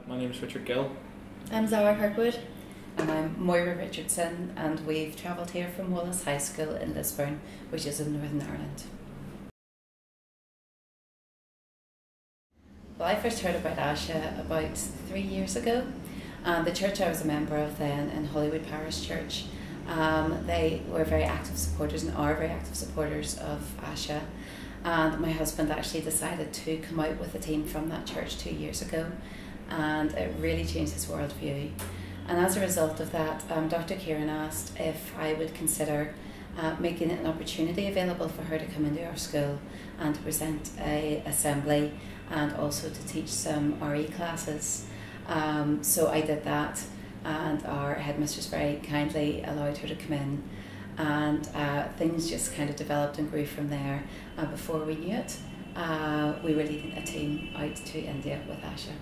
My name is Richard Gill. I'm Zara Kirkwood. And I'm Moira Richardson, and we've travelled here from Wallace High School in Lisburn, which is in Northern Ireland. Well, I first heard about Asha about 3 years ago. The church I was a member of then, in Holywood Parish Church, they were very active supporters and are very active supporters of Asha. And my husband actually decided to come out with a team from that church 2 years ago, and it really changed his worldview. And as a result of that, Dr. Kieran asked if I would consider making an opportunity available for her to come into our school and to present an assembly and also to teach some RE classes. So I did that, and our headmistress very kindly allowed her to come in, and things just kind of developed and grew from there. And before we knew it, we were leading a team out to India with Asha.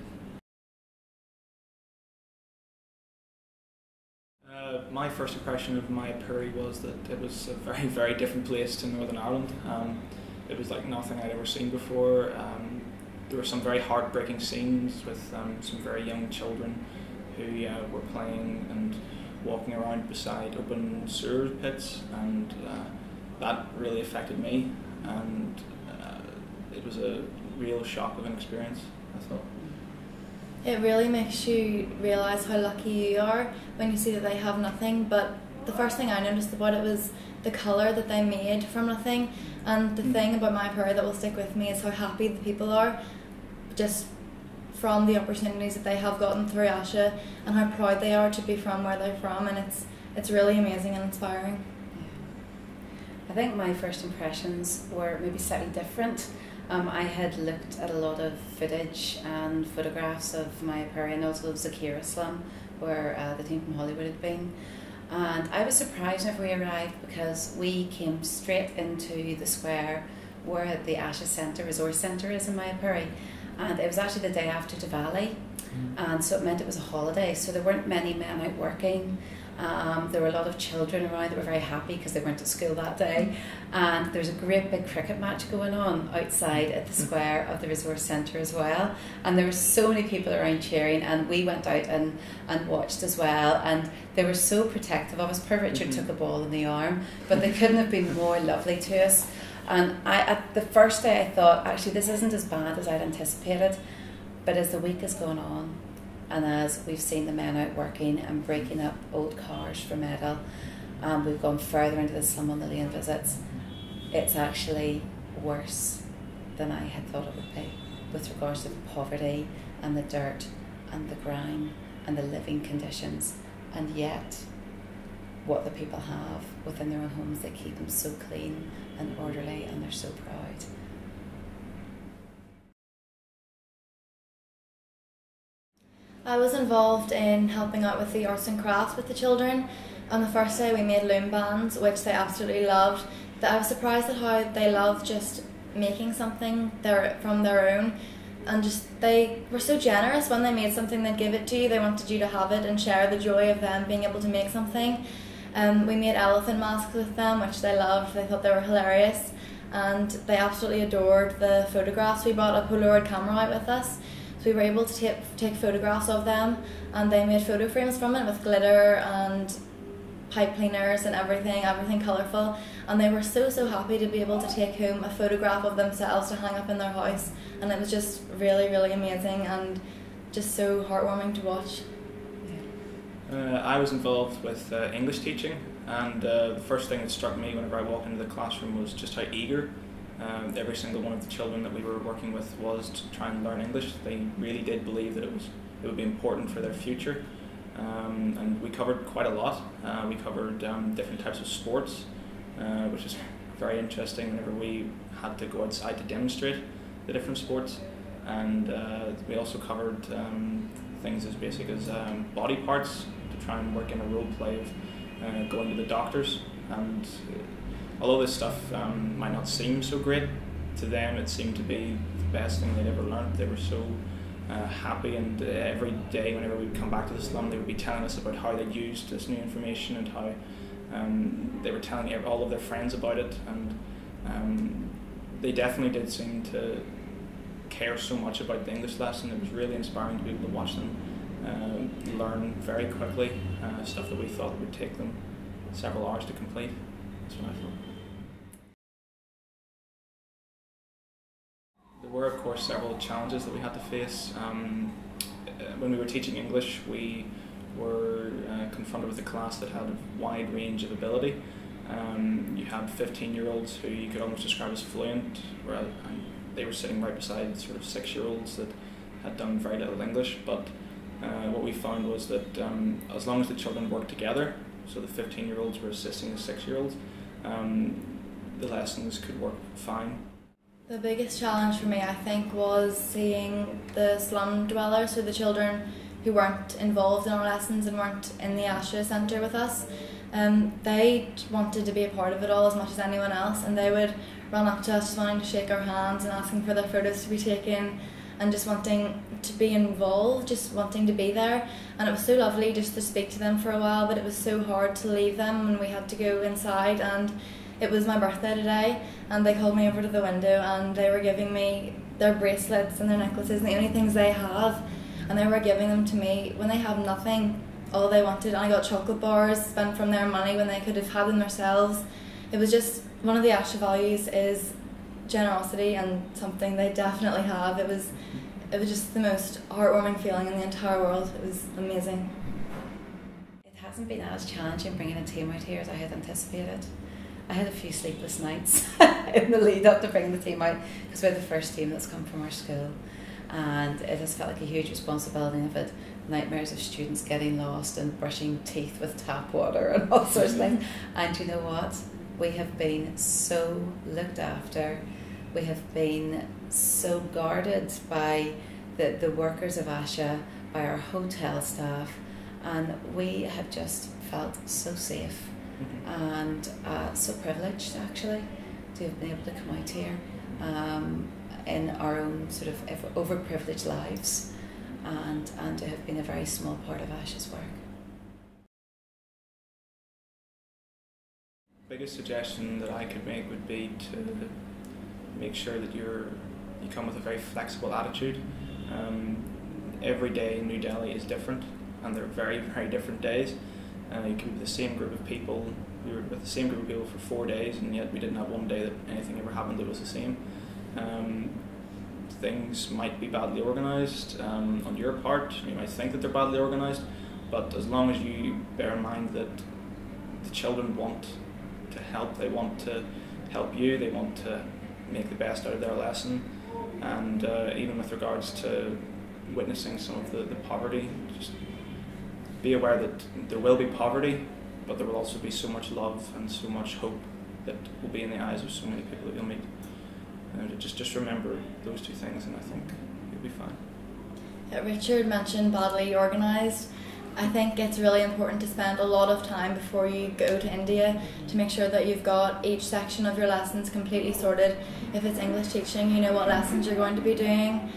My first impression of Mayapuri was that it was a very, very different place to Northern Ireland. It was like nothing I'd ever seen before. There were some very heartbreaking scenes with some very young children who were playing and walking around beside open sewer pits, and that really affected me, and it was a real shock of an experience, I thought. It really makes you realise how lucky you are when you see that they have nothing, but the first thing I noticed about it was the colour that they made from nothing. And the thing about Mayapuri that will stick with me is how happy the people are just from the opportunities that they have gotten through Asha, and how proud they are to be from where they're from, and it's really amazing and inspiring. I think my first impressions were maybe slightly different. I had looked at a lot of footage and photographs of Mayapuri and also of Zakira slum, where the team from Hollywood had been. And I was surprised whenever we arrived, because we came straight into the square where the Asha Centre, Resource Centre is in Mayapuri. And it was actually the day after Diwali, and so it meant it was a holiday, so there weren't many men out working. There were a lot of children around that were very happy because they weren't at school that day, and there was a great big cricket match going on outside at the square of the Resource Centre as well, and there were so many people around cheering, and we went out and watched as well, and they were so protective of us. Poor Richard took a ball in the arm, but they couldn't have been more lovely to us. And at the first day I thought, actually this isn't as bad as I'd anticipated, but as the week has gone on, and as we've seen the men out working and breaking up old cars for metal, we've gone further into the slum on the lane visits, it's actually worse than I had thought it would be, with regards to the poverty and the dirt and the grime and the living conditions. And yet what the people have within their own homes, they keep them so clean and orderly, and they're so proud. I was involved in helping out with the arts and crafts with the children. On the first day we made loom bands, which they absolutely loved. I was surprised at how they loved just making something from their own, and just they were so generous. When they made something, they'd give it to you. They wanted you to have it and share the joy of them being able to make something. We made elephant masks with them, which they loved. They thought they were hilarious, and they absolutely adored the photographs. We brought a Polaroid camera out with us, so we were able to take photographs of them, and they made photo frames from it with glitter and pipe cleaners and everything colourful, and they were so happy to be able to take home a photograph of themselves to hang up in their house, and it was just really, really amazing and just so heartwarming to watch. I was involved with English teaching, and the first thing that struck me whenever I walked into the classroom was just how eager every single one of the children that we were working with was to try and learn English. They really did believe that it would be important for their future, and we covered quite a lot. We covered different types of sports, which is very interesting whenever we had to go outside to demonstrate the different sports, and we also covered things as basic as body parts, to try and work in a role play of going to the doctors. And although this stuff might not seem so great, to them it seemed to be the best thing they'd ever learned. They were so happy, and every day whenever we'd come back to the slum, they would be telling us about how they'd used this new information, and how they were telling all of their friends about it, and they definitely did seem to care so much about the English lesson. It was really inspiring to be able to watch them learn very quickly stuff that we thought would take them several hours to complete. That's what I thought. There were, of course, several challenges that we had to face. When we were teaching English, we were confronted with a class that had a wide range of ability. You had 15-year-olds who you could almost describe as fluent, and they were sitting right beside sort of 6-year-olds that had done very little English. But what we found was that as long as the children worked together, so the 15-year-olds were assisting the 6-year-olds, the lessons could work fine. The biggest challenge for me, I think, was seeing the slum dwellers, so the children who weren't involved in our lessons and weren't in the Asha centre with us. They wanted to be a part of it all as much as anyone else, and they would run up to us just wanting to shake our hands and asking for their photos to be taken and just wanting to be involved, just wanting to be there. And it was so lovely just to speak to them for a while, but it was so hard to leave them when we had to go inside. And it was my birthday today, and they called me over to the window and they were giving me their bracelets and their necklaces and the only things they have, and they were giving them to me when they have nothing. All they wanted, and I got chocolate bars spent from their money when they could have had them themselves. It was just one of the Asha values is generosity, and something they definitely have. It was just the most heartwarming feeling in the entire world. It was amazing. It hasn't been as challenging bringing a team out here as I had anticipated. I had a few sleepless nights in the lead up to bringing the team out, because we're the first team that's come from our school, and it has felt like a huge responsibility. I've had nightmares of students getting lost and brushing teeth with tap water and all sorts of things. And you know what? We have been so looked after. We have been so guarded by the workers of Asha, by our hotel staff, and we have just felt so safe and so privileged, actually, to have been able to come out here in our own sort of overprivileged lives, and to have been a very small part of Asha's work. The biggest suggestion that I could make would be to make sure that you come with a very flexible attitude. Every day in New Delhi is different, and they're very, very different days. You could be with the same group of people. We were with the same group of people for 4 days, and yet we didn't have one day that anything ever happened that was the same. Things might be badly organised on your part. You might think that they're badly organised, but as long as you bear in mind that the children want to help, they want to help you, they want to make the best out of their lesson, and even with regards to witnessing some of the poverty, just be aware that there will be poverty, but there will also be so much love and so much hope that will be in the eyes of so many people that you'll meet. Just remember those two things, and I think you'll be fine. Richard mentioned badly organised. I think it's really important to spend a lot of time before you go to India to make sure that you've got each section of your lessons completely sorted. If it's English teaching, you know what lessons you're going to be doing,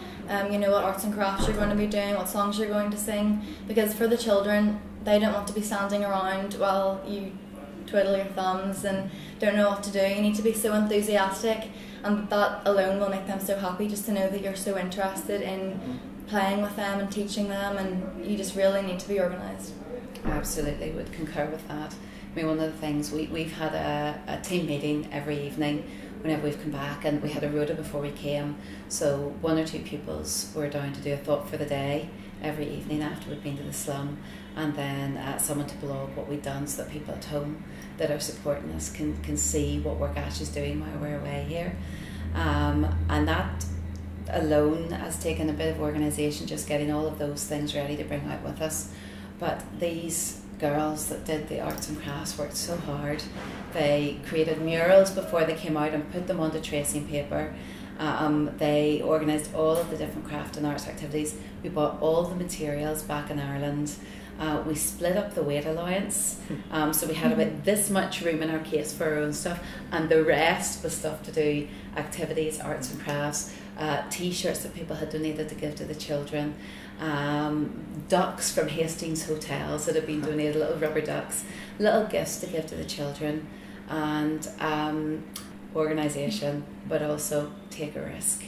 you know what arts and crafts you're going to be doing, what songs you're going to sing, because for the children, they don't want to be standing around while you twiddle your thumbs and don't know what to do. You need to be so enthusiastic, and that alone will make them so happy, just to know that you're so interested in playing with them and teaching them, and you just really need to be organised. I absolutely would concur with that. I mean, one of the things, we've had a team meeting every evening whenever we've come back, and we had a rota before we came, so 1 or 2 pupils were down to do a thought for the day every evening after we'd been to the slum, and then someone to blog what we'd done, so that people at home that are supporting us can see what work Ash is doing while we're away here. And that alone has taken a bit of organisation, just getting all of those things ready to bring out with us. But these girls that did the arts and crafts worked so hard. They created murals before they came out and put them onto tracing paper. They organised all of the different craft and arts activities. We bought all the materials back in Ireland. We split up the weight allowance, so we had about this much room in our case for our own stuff, and the rest was stuff to do activities, arts and crafts, t-shirts that people had donated to give to the children, ducks from Hastings hotels that had been donated, little rubber ducks, little gifts to give to the children, and organisation, but also take a risk.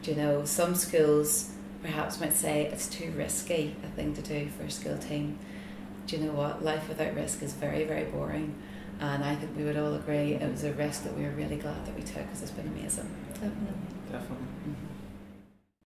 Do you know, some schools perhaps might say it's too risky a thing to do for a school team. Do you know what? Life without risk is very, very boring. And I think we would all agree it was a risk that we were really glad that we took, because it's been amazing. Definitely. Definitely. Mm-hmm.